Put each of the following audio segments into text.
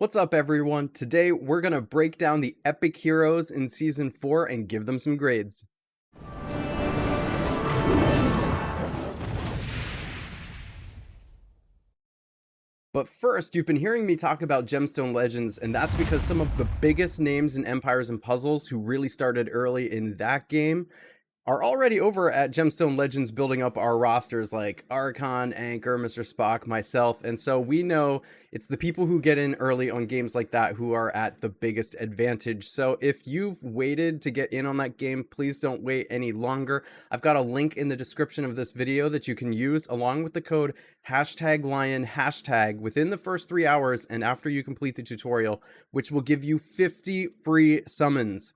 What's up, everyone? Today we're going to break down the epic heroes in Season 4 and give them some grades. But first, you've been hearing me talk about Gemstone Legends, and that's because some of the biggest names in Empires and Puzzles who really started early in that game are already over at Gemstone Legends building up our rosters like Archon, Anchor, Mr. Spock, myself. And so we know it's the people who get in early on games like that who are at the biggest advantage. So if you've waited to get in on that game, please don't wait any longer. I've got a link in the description of this video that you can use along with the code #Lion# within the first 3 hours and after you complete the tutorial, which will give you 50 free summons.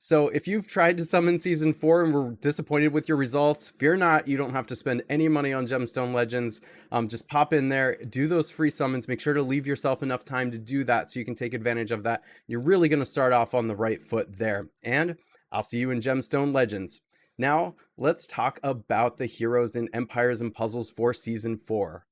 So if you've tried to summon Season 4 and were disappointed with your results, fear not, you don't have to spend any money on Gemstone Legends. Just pop in there, do those free summons, make sure to leave yourself enough time to do that so you can take advantage of that. You're really going to start off on the right foot there. And I'll see you in Gemstone Legends. Now, let's talk about the heroes in Empires and Puzzles for Season 4.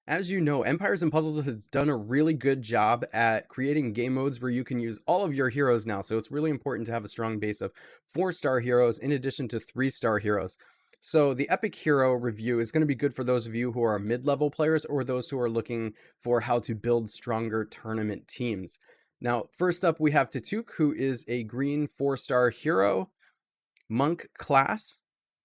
As you know, Empires and Puzzles has done a really good job at creating game modes where you can use all of your heroes now. So it's really important to have a strong base of 4-star heroes in addition to 3-star heroes. So the Epic Hero review is going to be good for those of you who are mid-level players or those who are looking for how to build stronger tournament teams. Now, first up, we have Tatuk, who is a green 4-star hero, monk class,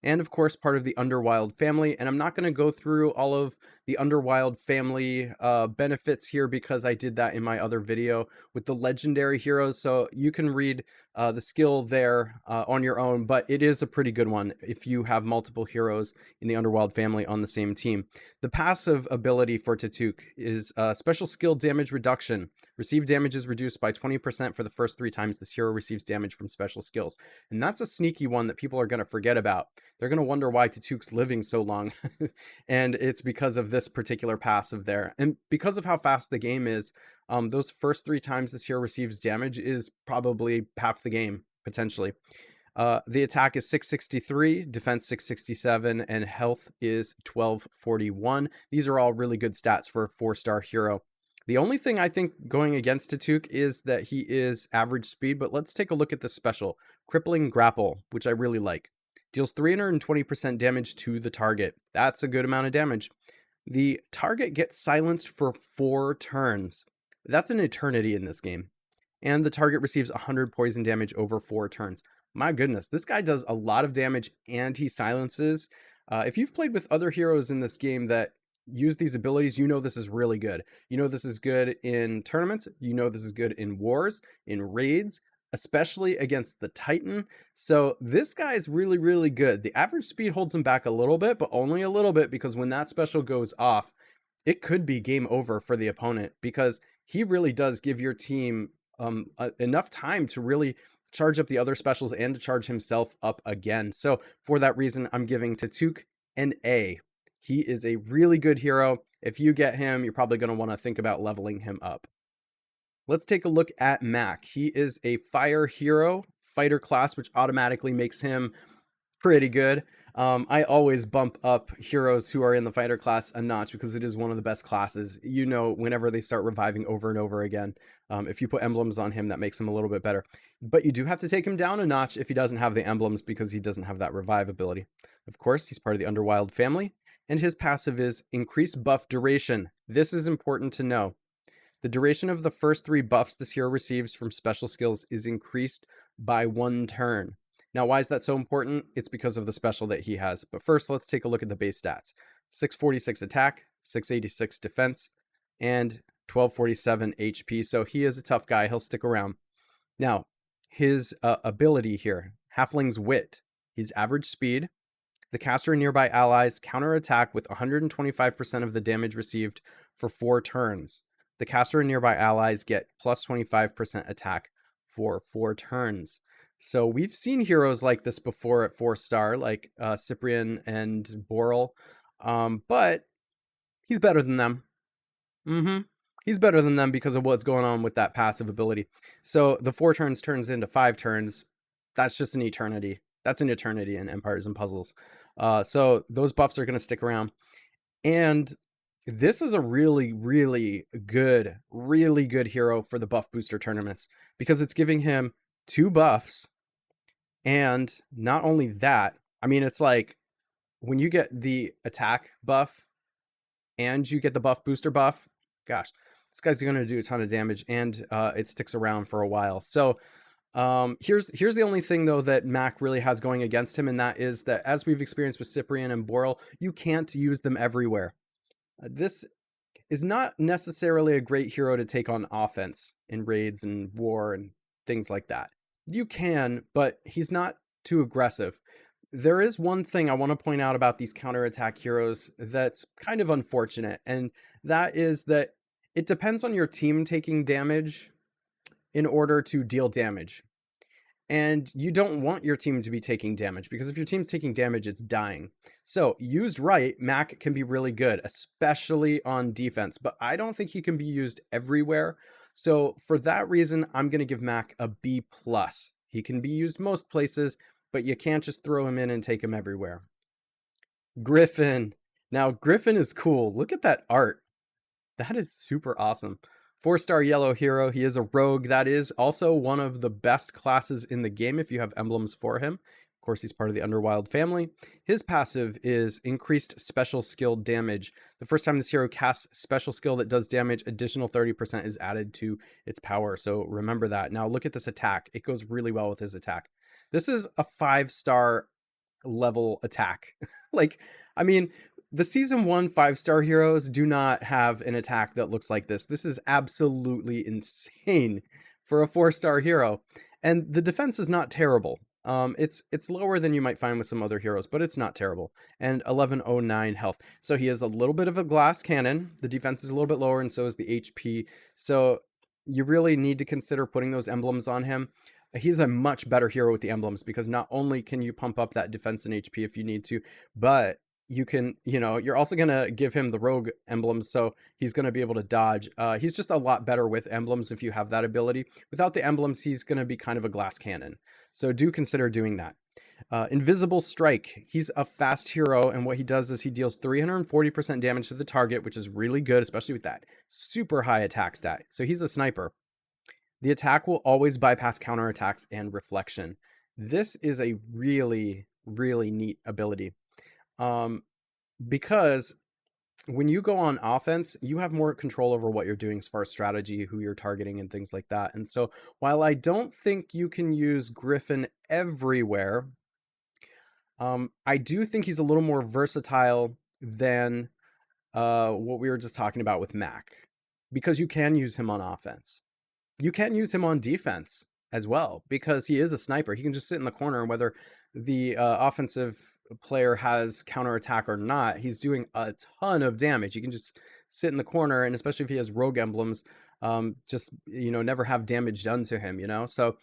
and of course part of the Underwild family. And I'm not going to go through all of the Underwild family benefits here because I did that in my other video with the legendary heroes, so you can read the skill there on your own, but it is a pretty good one if you have multiple heroes in the Underwild family on the same team. The passive ability for Tatuk is special skill damage reduction. Received damage is reduced by 20% for the first 3 times this hero receives damage from special skills. And that's a sneaky one that people are going to forget about. They're going to wonder why Tatuk's living so long. And it's because of this particular passive there. And because of how fast the game is, those first 3 times this hero receives damage is probably half the game, potentially. The attack is 663, defense 667, and health is 1241. These are all really good stats for a 4-star hero. The only thing I think going against Tatuk is that he is average speed, but let's take a look at the special. Crippling Grapple, which I really like. Deals 320% damage to the target. That's a good amount of damage. The target gets silenced for 4 turns. That's an eternity in this game. And the target receives 100 poison damage over 4 turns. My goodness, this guy does a lot of damage and he silences. If you've played with other heroes in this game that use these abilities, you know this is really good. You know this is good in tournaments. You know this is good in wars, in raids, especially against the Titan. So this guy is really, really good. The average speed holds him back a little bit, but only a little bit, because when that special goes off, it could be game over for the opponent, because he really does give your team enough time to really charge up the other specials and to charge himself up again. So for that reason, I'm giving Tatuk an A. He is a really good hero. If you get him, you're probably going to want to think about leveling him up. Let's take a look at Mac. He is a fire hero, fighter class, which automatically makes him pretty good. I always bump up heroes who are in the fighter class a notch because it is one of the best classes. You know, whenever they start reviving over and over again, if you put emblems on him, that makes him a little bit better. But you do have to take him down a notch if he doesn't have the emblems, because he doesn't have that revive ability. Of course, he's part of the Underwild family, and his passive is increase buff duration. This is important to know. The duration of the first 3 buffs this hero receives from special skills is increased by 1 turn. Now, why is that so important? It's because of the special that he has. But first, let's take a look at the base stats. 646 attack, 686 defense, and 1247 HP. So he is a tough guy. He'll stick around. Now, his ability here, Halfling's Wit, his average speed. The caster and nearby allies counterattack with 125% of the damage received for 4 turns. The caster and nearby allies get plus 25% attack for 4 turns. So we've seen heroes like this before at 4-star, like Cyprian and Boral, but he's better than them. He's better than them because of what's going on with that passive ability. So the 4 turns turns into 5 turns. That's just an eternity. That's an eternity in Empires and Puzzles. So those buffs are going to stick around. And This is a really good hero for the buff booster tournaments because it's giving him 2 buffs. And not only that, I mean, it's like when you get the attack buff and you get the buff booster buff, gosh, this guy's going to do a ton of damage, and it sticks around for a while. So here's the only thing though that Mac really has going against him, and that is that, as we've experienced with Cyprian and Boral, you can't use them everywhere. This is not necessarily a great hero to take on offense in raids and war and things like that. You can, but he's not too aggressive. There is one thing I want to point out about these counterattack heroes that's kind of unfortunate, and that is that it depends on your team taking damage in order to deal damage. And you don't want your team to be taking damage, because if your team's taking damage, it's dying. So used right, Mac can be really good, especially on defense, but I don't think he can be used everywhere. So for that reason, I'm going to give Mac a B+. He can be used most places, but you can't just throw him in and take him everywhere. Griffin. Now, Griffin is cool. Look at that art. That is super awesome. 4-star yellow hero. He is a rogue. That is also one of the best classes in the game if you have emblems for him. Of course, he's part of the Underwild family. His passive is increased special skill damage. The first time this hero casts special skill that does damage, additional 30% is added to its power. So remember that. Now look at this attack. It goes really well with his attack. This is a 5-star level attack. Like, I mean, the season 1 5-star heroes do not have an attack that looks like this. This is absolutely insane for a 4-star hero. And the defense is not terrible. It's lower than you might find with some other heroes, but it's not terrible. And 1109 health. So he has a little bit of a glass cannon. The defense is a little bit lower, and so is the HP. So you really need to consider putting those emblems on him. He's a much better hero with the emblems, because not only can you pump up that defense and HP if you need to, but you can, you're also going to give him the rogue emblems, so he's going to be able to dodge. He's just a lot better with emblems if you have that ability. Without the emblems, he's going to be kind of a glass cannon. So do consider doing that. Invisible Strike. He's a fast hero, and what he does is he deals 340% damage to the target, which is really good, especially with that super high attack stat. So he's a sniper. The attack will always bypass counterattacks and reflection. This is a really, really neat ability. Because when you go on offense, you have more control over what you're doing as far as strategy, who you're targeting, and things like that. And so while I don't think you can use Griffin everywhere, I do think he's a little more versatile than what we were just talking about with Mac, because you can use him on offense. You can use him on defense as well, because he is a sniper. He can just sit in the corner, whether the offensive player has counterattack or not. He's doing a ton of damage. He can just sit in the corner, and especially if he has rogue emblems, just never have damage done to him. So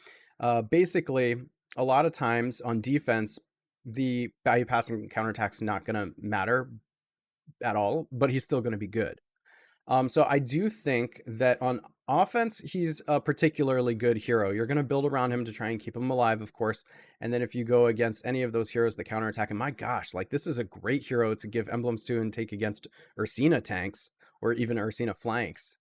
basically, a lot of times on defense, the value passing counterattack's not going to matter at all, but he's still going to be good. So I do think that on offense, he's a particularly good hero. You're going to build around him to try and keep him alive, of course. And then if you go against any of those heroes that counterattack, and my gosh, like, this is a great hero to give emblems to and take against Ursina tanks or even Ursina flanks.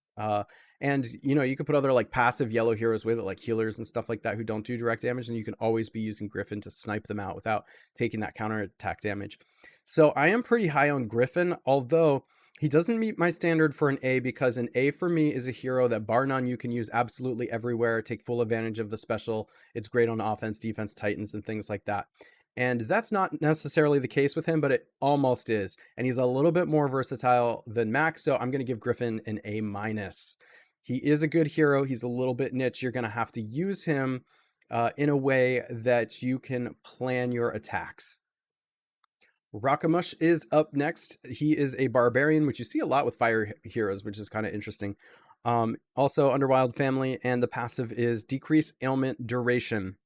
And you could put other like passive yellow heroes with it, like healers and stuff like that, who don't do direct damage, and you can always be using Griffin to snipe them out without taking that counterattack damage. So I am pretty high on Griffin, although he doesn't meet my standard for an A, because an A for me is a hero that bar none you can use absolutely everywhere, take full advantage of the special. It's great on offense, defense, titans, and things like that. And that's not necessarily the case with him, but it almost is. And he's a little bit more versatile than Max, so I'm going to give Griffin an A-. He is a good hero. He's a little bit niche. You're going to have to use him in a way that you can plan your attacks. Rakamush is up next. He is a barbarian, which you see a lot with fire heroes, which is kind of interesting. Also Underwild family, and the passive is decrease ailment duration.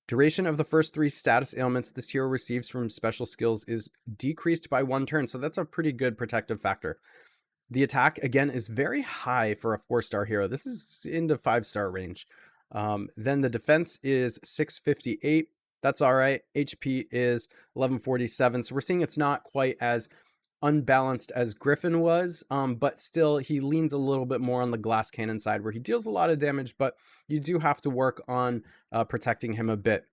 Duration of the first 3 status ailments this hero receives from special skills is decreased by 1 turn, so that's a pretty good protective factor. The attack, again, is very high for a 4-star hero. This is into 5-star range. Then the defense is 658. That's all right. HP is 1147. So we're seeing it's not quite as unbalanced as Griffin was, but still he leans a little bit more on the glass cannon side where he deals a lot of damage, but you do have to work on protecting him a bit.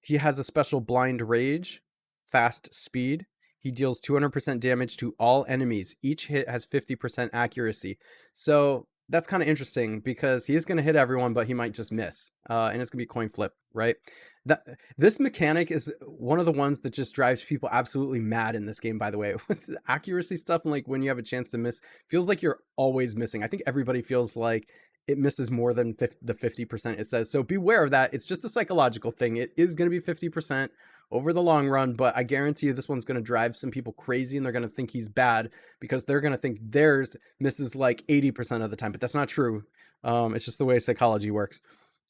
He has a special blind rage, fast speed. He deals 200% damage to all enemies. Each hit has 50% accuracy. So that's kind of interesting because he is going to hit everyone, but he might just miss. And it's going to be coin flip, right? This mechanic is one of the ones that just drives people absolutely mad in this game, by the way. With the accuracy stuff and like when you have a chance to miss, feels like you're always missing. I think everybody feels like it misses more than the 50% it says. So beware of that. It's just a psychological thing. It is going to be 50% over the long run, but I guarantee you this one's going to drive some people crazy and they're going to think he's bad because they're going to think theirs misses like 80% of the time, but that's not true. It's just the way psychology works.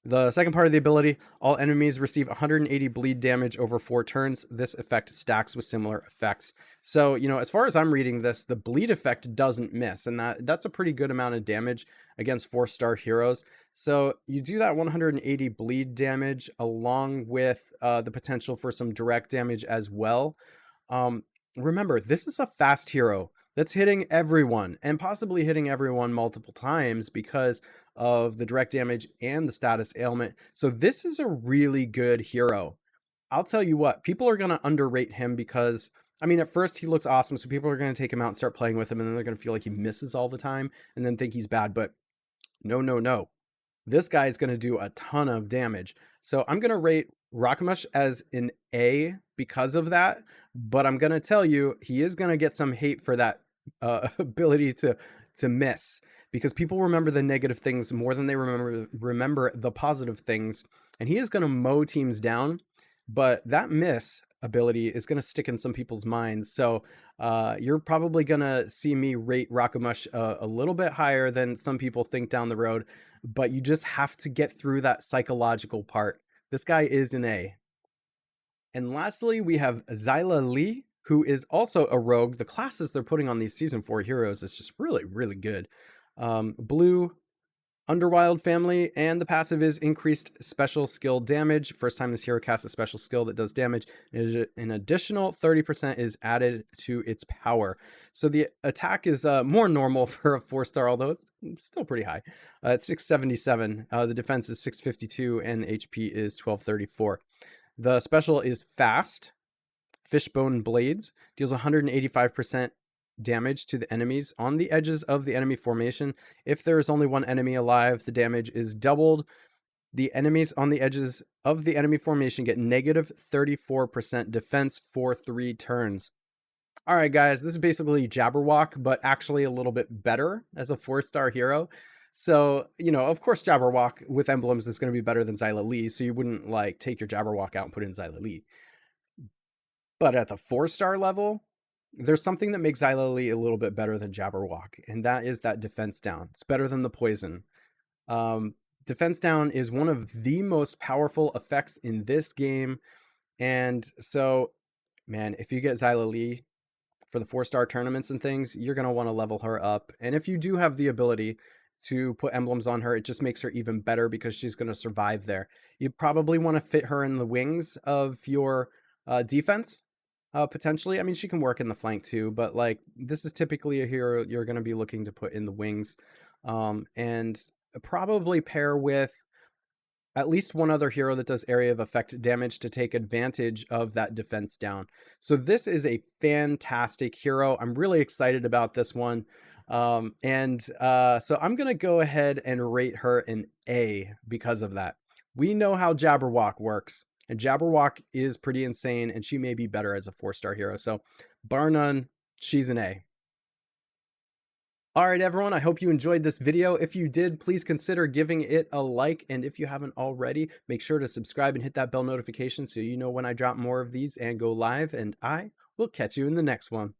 The second part of the ability, all enemies receive 180 bleed damage over 4 turns. This effect stacks with similar effects. So, you know, as far as I'm reading this, the bleed effect doesn't miss, and that's a pretty good amount of damage against 4-star heroes. So you do that 180 bleed damage along with the potential for some direct damage as well. Remember, this is a fast hero that's hitting everyone and possibly hitting everyone multiple times because of the direct damage and the status ailment. So this is a really good hero. I'll tell you what, people are going to underrate him because, I mean, at first he looks awesome. So people are going to take him out and start playing with him. And then they're going to feel like he misses all the time and then think he's bad. But no. This guy is going to do a ton of damage. So I'm going to rate Rakamush as an A because of that. But I'm going to tell you, he is going to get some hate for that ability to miss, because people remember the negative things more than they remember the positive things, and he is going to mow teams down, but that miss ability is going to stick in some people's minds. So you're probably going to see me rate Rakamush a little bit higher than some people think down the road, but you just have to get through that psychological part. This guy is an A. And lastly, we have Xyla Lee, who is also a rogue. The classes they're putting on these Season 4 heroes is just really, really good. Blue Underwild family, and the passive is increased special skill damage. First time this hero casts a special skill that does damage, an additional 30% is added to its power. So the attack is more normal for a 4-star, although it's still pretty high. It's 677. The defense is 652, and the HP is 1234. The special is fast. Fishbone Blades deals 185% damage to the enemies on the edges of the enemy formation. If there is only one enemy alive, the damage is doubled. The enemies on the edges of the enemy formation get negative 34% defense for 3 turns. All right, guys, this is basically Jabberwock, but actually a little bit better as a 4-star hero. So, you know, of course, Jabberwock with emblems is going to be better than Xyla Lee, so you wouldn't like take your Jabberwock out and put in Xyla Lee. But at the 4-star level, there's something that makes Xyla Lee a little bit better than Jabberwock, and that is that defense down. It's better than the poison. Defense down is one of the most powerful effects in this game. And so, man, if you get Xyla Lee for the 4-star tournaments and things, you're going to want to level her up. And if you do have the ability to put emblems on her, it just makes her even better because she's going to survive there. You probably want to fit her in the wings of your defense. Potentially. I mean, she can work in the flank too, but like this is typically a hero you're going to be looking to put in the wings, and probably pair with at least one other hero that does area of effect damage to take advantage of that defense down. So this is a fantastic hero. I'm really excited about this one. So I'm going to go ahead and rate her an A because of that. We know how Jabberwock works. And Jabberwock is pretty insane, and she may be better as a 4-star hero. So, bar none, she's an A. All right, everyone, I hope you enjoyed this video. If you did, please consider giving it a like. And if you haven't already, make sure to subscribe and hit that bell notification so you know when I drop more of these and go live. And I will catch you in the next one.